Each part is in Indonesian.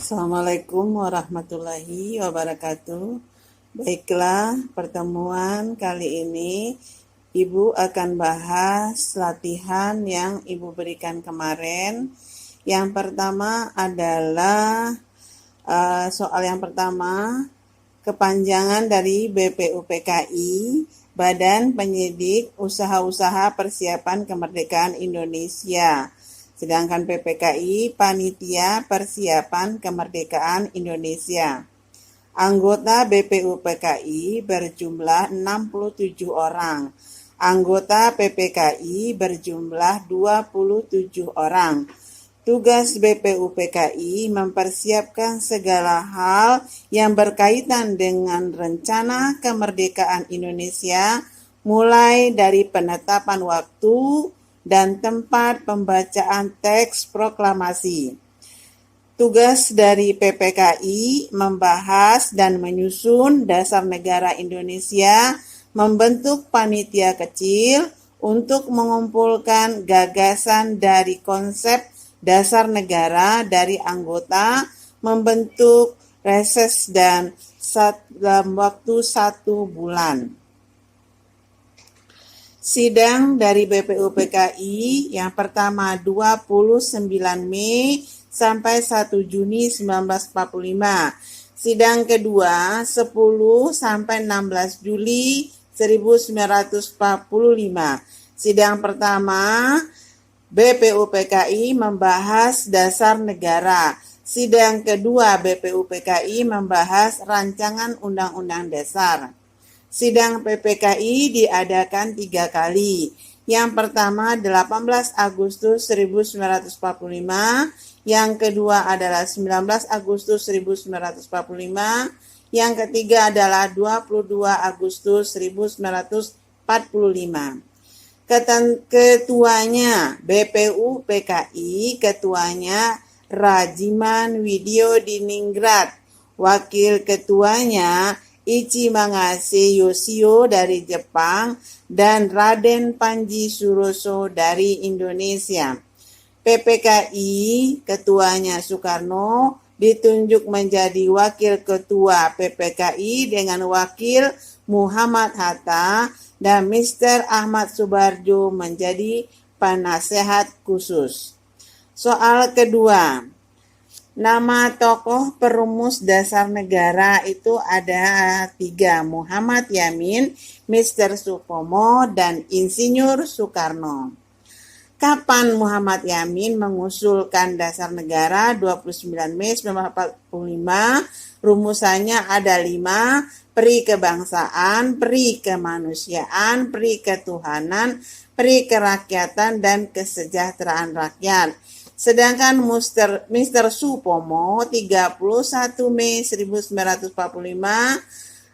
Assalamualaikum warahmatullahi wabarakatuh. Baiklah, pertemuan kali ini Ibu akan bahas latihan yang Ibu berikan kemarin. Yang pertama adalah soal yang pertama, kepanjangan dari BPUPKI, Badan Penyidik Usaha-Usaha Persiapan Kemerdekaan Indonesia. Sedangkan PPKI, Panitia Persiapan Kemerdekaan Indonesia. Anggota BPUPKI berjumlah 67 orang. Anggota PPKI berjumlah 27 orang. Tugas BPUPKI mempersiapkan segala hal yang berkaitan dengan rencana kemerdekaan Indonesia, mulai dari penetapan waktu dan tempat pembacaan teks proklamasi. Tugas dari PPKI membahas dan menyusun dasar negara Indonesia, membentuk panitia kecil untuk mengumpulkan gagasan dari konsep dasar negara dari anggota, membentuk reses dan dalam waktu 1 bulan. Sidang dari BPUPKI yang pertama 29 Mei sampai 1 Juni 1945. Sidang kedua 10 sampai 16 Juli 1945. Sidang pertama BPUPKI membahas dasar negara. Sidang kedua BPUPKI membahas rancangan undang-undang dasar. Sidang PPKI diadakan 3 kali. Yang pertama 18 Agustus 1945, yang kedua adalah 19 Agustus 1945, yang ketiga adalah 22 Agustus 1945. Ketuanya BPUPKI, ketuanya Rajiman Widyodiningrat, wakil ketuanya Ichi Mangase Yoshio dari Jepang, dan Raden Panji Suroso dari Indonesia. PPKI, ketuanya Soekarno, ditunjuk menjadi wakil ketua PPKI dengan wakil Muhammad Hatta, dan Mr. Ahmad Subarjo menjadi penasehat khusus. Soal kedua, nama tokoh perumus dasar negara itu ada 3, Muhammad Yamin, Mr. Supomo, dan Insinyur Soekarno. Kapan Muhammad Yamin mengusulkan dasar negara? 29 Mei 1945. Rumusannya ada 5, peri kebangsaan, peri kemanusiaan, peri ketuhanan, peri kerakyatan, dan kesejahteraan rakyat. Sedangkan Mr. Supomo 31 Mei 1945,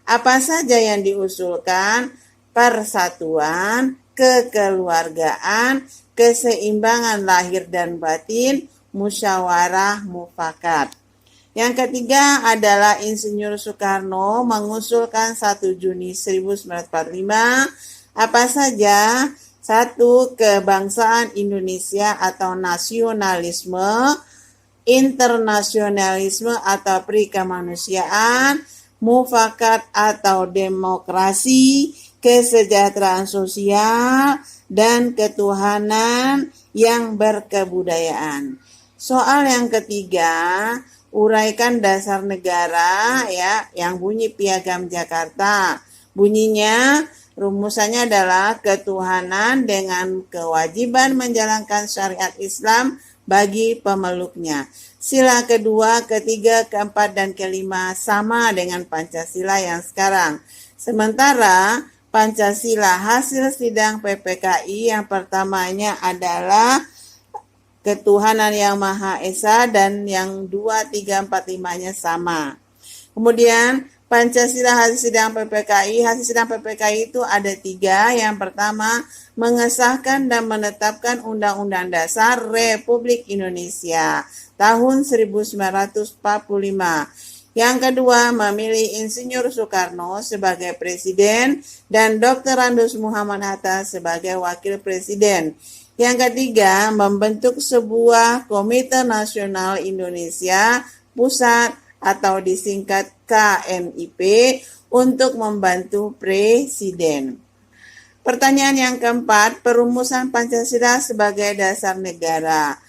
apa saja yang diusulkan? Persatuan, kekeluargaan, keseimbangan lahir dan batin, musyawarah mufakat. Yang ketiga adalah Insinyur Soekarno mengusulkan 1 Juni 1945, apa saja? 1. Kebangsaan Indonesia atau nasionalisme, internasionalisme atau peri kemanusiaan, mufakat atau demokrasi, kesejahteraan sosial, dan ketuhanan yang berkebudayaan. Soal yang ketiga, uraikan dasar negara ya yang bunyi Piagam Jakarta. Bunyinya, rumusannya adalah ketuhanan dengan kewajiban menjalankan syariat Islam bagi pemeluknya. Sila kedua, ketiga, keempat, dan kelima sama dengan Pancasila yang sekarang. Sementara Pancasila hasil sidang PPKI yang pertamanya adalah ketuhanan yang Maha Esa, dan yang 2, 3, 4, 5-nya sama. Kemudian Pancasila hasil sidang PPKI itu ada 3. Yang pertama, mengesahkan dan menetapkan Undang-Undang Dasar Republik Indonesia tahun 1945. Yang kedua, memilih Insinyur Soekarno sebagai presiden dan Dr. Andos Muhammad Hatta sebagai wakil presiden. Yang ketiga, membentuk sebuah Komite Nasional Indonesia Pusat atau disingkat KNIP untuk membantu Presiden. Pertanyaan yang keempat, perumusan Pancasila sebagai dasar negara.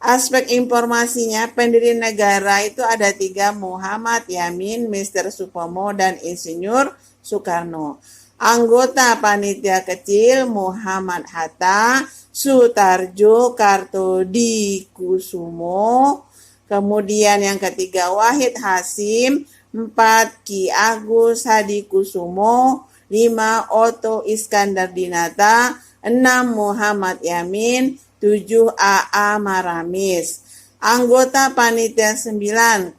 Aspek informasinya, pendiri negara itu ada 3, Muhammad Yamin, Mr. Supomo, dan Insinyur Soekarno. Anggota panitia kecil Muhammad Hatta, Sutarjo, Kartodikusumo. Kemudian yang ketiga Wahid Hasim, 4 Ki Agus Hadikusumo, 5 Otto Iskandar Dinata, 6 Muhammad Yamin, 7 AA Maramis. Anggota panitia 9,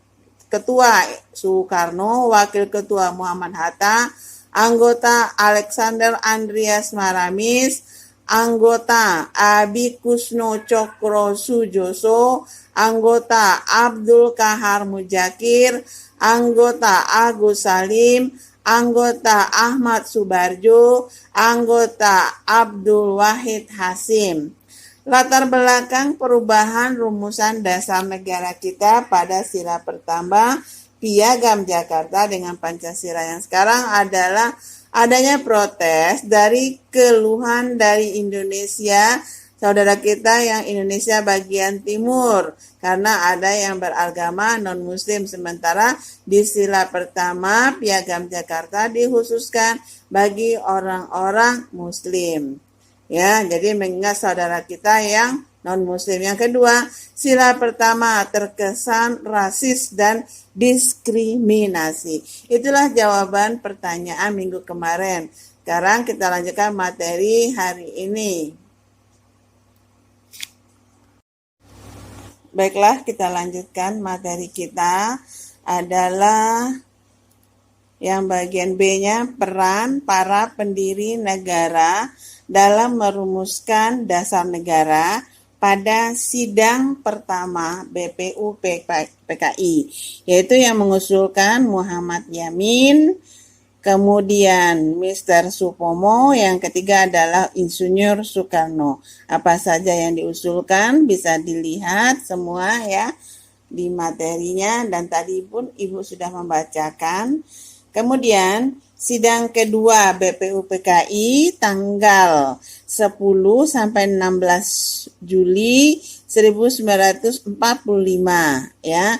Ketua Soekarno, Wakil Ketua Muhammad Hatta, anggota Alexander Andreas Maramis, anggota Abi Kusno Cokro Sujoso, anggota Abdul Kahar Mujakir, anggota Agus Salim, anggota Ahmad Subarjo, anggota Abdul Wahid Hasim. Latar belakang perubahan rumusan dasar negara kita pada sila pertama Piagam Jakarta dengan Pancasila yang sekarang adalah adanya protes dari keluhan dari Indonesia, saudara kita yang Indonesia bagian timur, karena ada yang beragama non-muslim, sementara di sila pertama Piagam Jakarta dikhususkan bagi orang-orang muslim. Ya, jadi mengingat saudara kita yang non-muslim. Yang kedua, sila pertama terkesan rasis dan diskriminasi. Itulah jawaban pertanyaan minggu kemarin. Sekarang kita lanjutkan materi hari ini. Baiklah, kita lanjutkan materi kita adalah yang bagian B-nya, peran para pendiri negara dalam merumuskan dasar negara pada sidang pertama BPU PKI, yaitu yang mengusulkan Muhammad Yamin, kemudian Mr. Supomo, yang ketiga adalah Insinyur Soekarno. Apa saja yang diusulkan bisa dilihat semua ya di materinya, dan tadi pun Ibu sudah membacakan. Kemudian sidang kedua BPU PKI tanggal 10 sampai 16 Juli 1945 ya.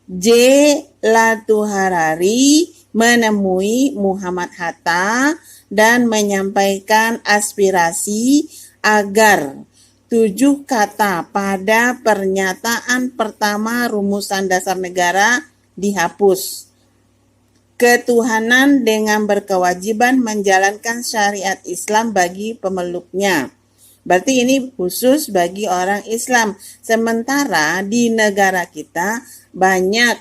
J. Latuharari menemui Muhammad Hatta dan menyampaikan aspirasi agar 7 kata pada pernyataan pertama rumusan dasar negara dihapus. Ketuhanan dengan berkewajiban menjalankan syariat Islam bagi pemeluknya. Berarti ini khusus bagi orang Islam. Sementara di negara kita banyak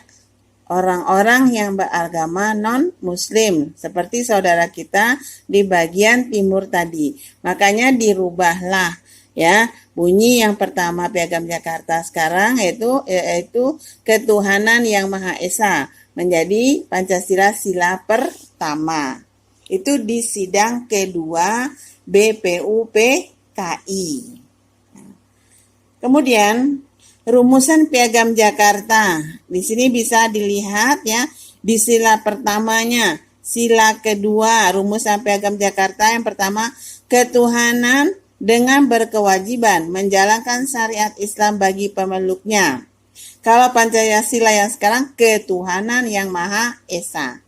orang-orang yang beragama non-muslim. Seperti saudara kita di bagian timur tadi. Makanya dirubahlah ya bunyi yang pertama Piagam Jakarta sekarang yaitu ketuhanan yang Maha Esa menjadi Pancasila sila pertama. Itu di sidang kedua BPU PKI. Kemudian rumusan Piagam Jakarta. Di sini bisa dilihat ya di sila pertamanya, sila kedua rumusan Piagam Jakarta yang pertama, ketuhanan dengan berkewajiban menjalankan syariat Islam bagi pemeluknya. Kalau Pancasila yang sekarang ketuhanan yang Maha Esa.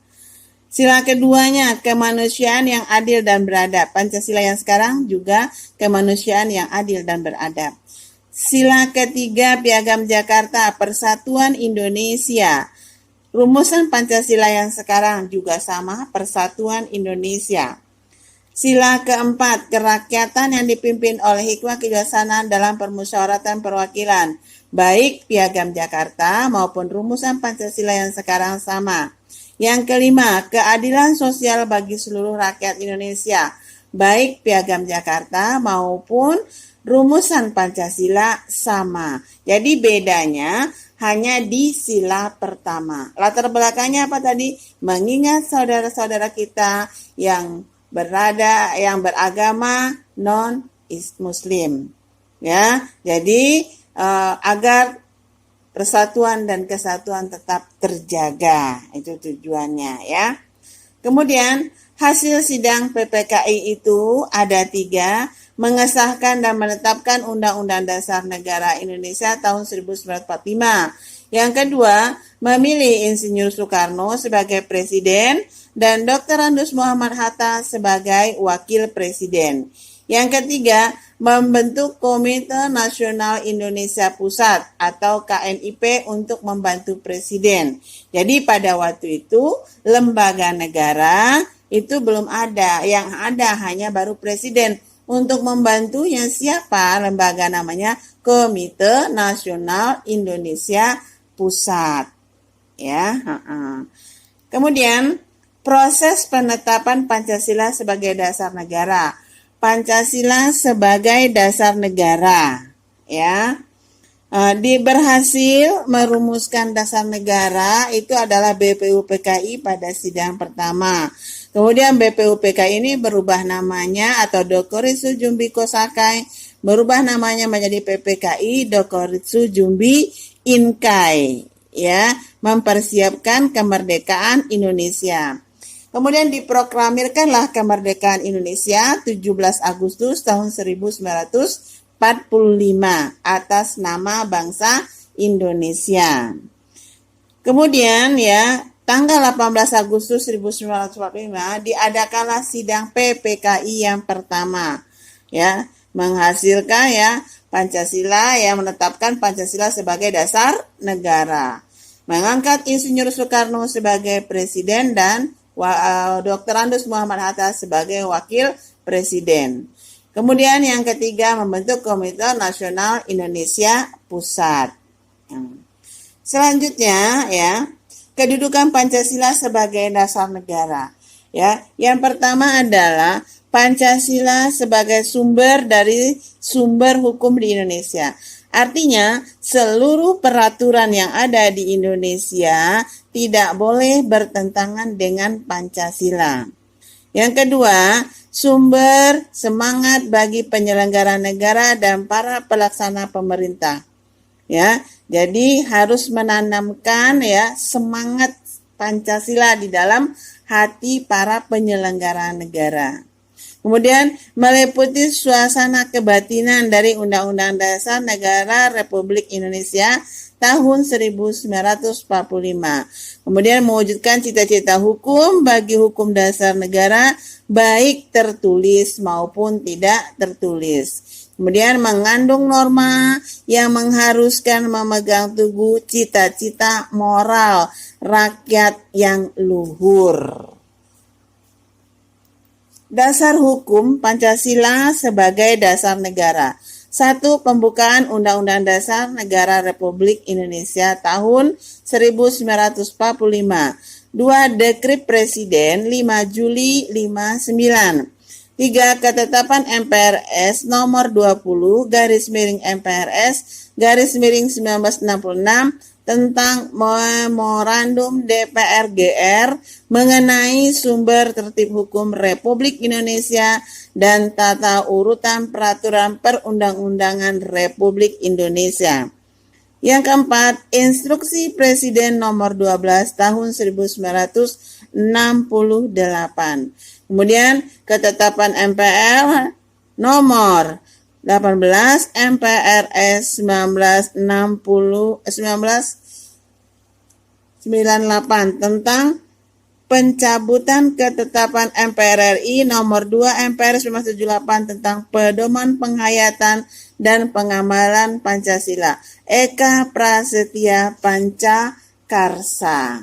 Sila keduanya kemanusiaan yang adil dan beradab. Pancasila yang sekarang juga kemanusiaan yang adil dan beradab. Sila ketiga Piagam Jakarta Persatuan Indonesia. Rumusan Pancasila yang sekarang juga sama, Persatuan Indonesia. Sila keempat kerakyatan yang dipimpin oleh hikmah kebijaksanaan dalam permusyawaratan perwakilan. Baik Piagam Jakarta maupun rumusan Pancasila yang sekarang sama. Yang kelima, keadilan sosial bagi seluruh rakyat Indonesia. Baik Piagam Jakarta maupun rumusan Pancasila sama. Jadi bedanya hanya di sila pertama. Latar belakangnya apa tadi? Mengingat saudara-saudara kita yang beragama non-muslim. Ya, jadi agar persatuan dan kesatuan tetap terjaga, itu tujuannya ya. Kemudian hasil sidang PPKI itu ada 3, mengesahkan dan menetapkan Undang-Undang Dasar Negara Indonesia tahun 1945. Yang kedua, memilih Insinyur Soekarno sebagai presiden dan Dr. Andes Muhammad Hatta sebagai wakil presiden. Yang ketiga, membentuk Komite Nasional Indonesia Pusat atau KNIP untuk membantu presiden. Jadi pada waktu itu lembaga negara itu belum ada, yang ada hanya baru presiden. Untuk membantunya siapa? Lembaga namanya Komite Nasional Indonesia Pusat. Ya. Kemudian proses penetapan Pancasila sebagai dasar negara. Pancasila sebagai dasar negara, ya. Berhasil merumuskan dasar negara itu adalah BPUPKI pada sidang pertama. Kemudian BPUPKI ini berubah namanya atau Dokoritsu Jumbi Kosakai berubah namanya menjadi PPKI Dokoritsu Jumbi Inkai, ya, mempersiapkan kemerdekaan Indonesia. Kemudian diproklamirkanlah kemerdekaan Indonesia 17 Agustus tahun 1945 atas nama bangsa Indonesia. Kemudian ya, tanggal 18 Agustus 1945 diadakanlah sidang PPKI yang pertama. Ya, menghasilkan ya Pancasila yang menetapkan Pancasila sebagai dasar negara. Mengangkat Insinyur Soekarno sebagai presiden dan Dr. Andes Muhammad Hatta sebagai wakil presiden. Kemudian yang ketiga membentuk Komite Nasional Indonesia Pusat. Selanjutnya ya, kedudukan Pancasila sebagai dasar negara. Ya, yang pertama adalah Pancasila sebagai sumber dari sumber hukum di Indonesia. Artinya, seluruh peraturan yang ada di Indonesia tidak boleh bertentangan dengan Pancasila. Yang kedua, sumber semangat bagi penyelenggara negara dan para pelaksana pemerintah. Ya, jadi harus menanamkan ya semangat Pancasila di dalam hati para penyelenggara negara. Kemudian meliputi suasana kebatinan dari Undang-Undang Dasar Negara Republik Indonesia tahun 1945. Kemudian mewujudkan cita-cita hukum bagi hukum dasar negara baik tertulis maupun tidak tertulis. Kemudian mengandung norma yang mengharuskan memegang teguh cita-cita moral rakyat yang luhur. Dasar hukum Pancasila sebagai dasar negara. 1. Pembukaan Undang-Undang Dasar Negara Republik Indonesia tahun 1945. 2. Dekret Presiden 5 Juli 59. 3. Ketetapan MPRS nomor 20 /MPRS /1966 tentang Memorandum DPR GR mengenai sumber tertib hukum Republik Indonesia dan tata urutan peraturan perundang-undangan Republik Indonesia. Yang keempat, Instruksi Presiden nomor 12 tahun 1968. Kemudian ketetapan MPR nomor 18 MPRS 1998 tentang pencabutan ketetapan MPR RI nomor 2 MPR 1978 tentang pedoman penghayatan dan pengamalan Pancasila. Eka Prasetya Pancakarsa.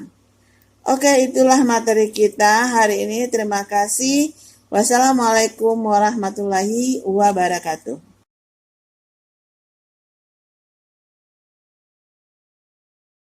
Oke, itulah materi kita hari ini. Terima kasih. Wassalamualaikum warahmatullahi wabarakatuh.